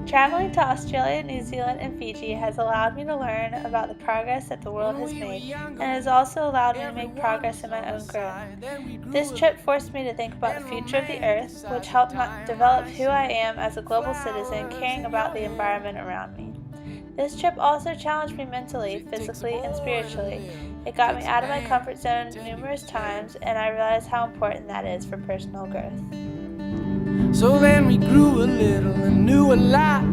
Traveling to Australia, New Zealand, and Fiji has allowed me to learn about the progress that the world has made, and has also allowed me to make progress in my own growth. This trip forced me to think about the future of the Earth, which helped develop who I am as a global citizen caring about the environment around me. This trip also challenged me mentally, physically, and spiritually. It got me out of my comfort zone numerous times, and I realized how important that is for personal growth. So then we grew a little and knew a lot.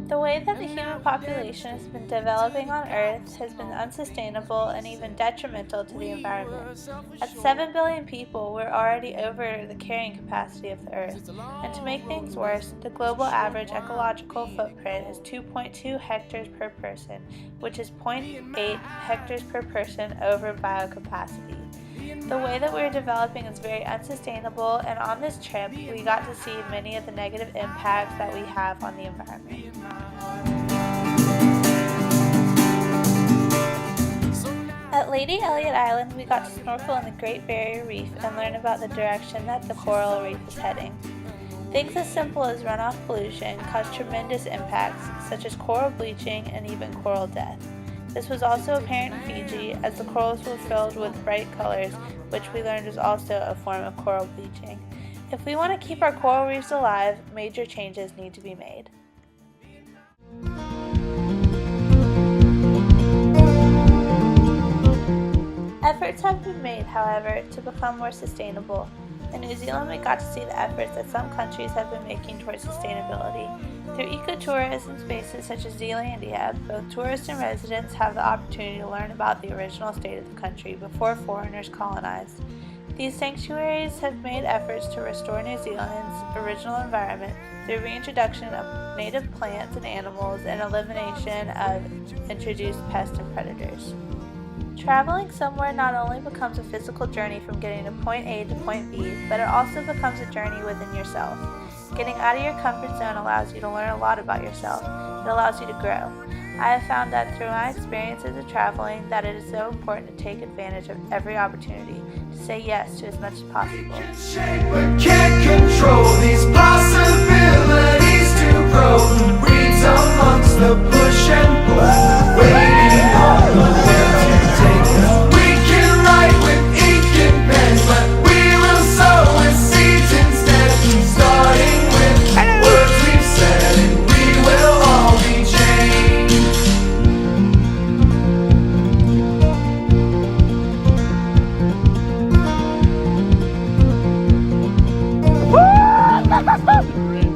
The way that the human population has been developing on Earth has been unsustainable and even detrimental to the environment. At 7 billion people, we're already over the carrying capacity of the Earth, and to make things worse, the global average ecological footprint is 2.2 hectares per person, which is 0.8 hectares per person over biocapacity. The way that we're developing is very unsustainable, and on this trip, we got to see many of the negative impacts that we have on the environment. At Lady Elliot Island, we got to snorkel in the Great Barrier Reef and learn about the direction that the coral reef is heading. Things as simple as runoff pollution cause tremendous impacts, such as coral bleaching and even coral death. This was also apparent in Fiji, as the corals were filled with bright colors, which we learned was also a form of coral bleaching. If we want to keep our coral reefs alive, major changes need to be made. Efforts have been made, however, to become more sustainable. In New Zealand, we got to see the efforts that some countries have been making towards sustainability. Through ecotourism spaces such as Zealandia, both tourists and residents have the opportunity to learn about the original state of the country before foreigners colonized. These sanctuaries have made efforts to restore New Zealand's original environment through reintroduction of native plants and animals and elimination of introduced pests and predators. Traveling somewhere not only becomes a physical journey from getting to point A to point B, but it also becomes a journey within yourself. Getting out of your comfort zone allows you to learn a lot about yourself. It allows you to grow. I have found that through my experiences of traveling that it is so important to take advantage of every opportunity, to say yes to as much as possible. Can't control these possibilities to grow. Weeds amongst the push and pull, waiting on the wind to take us. We can write with ink and pen, but we will sow with seeds instead, starting with words we've said, and we will all be changed. Woo!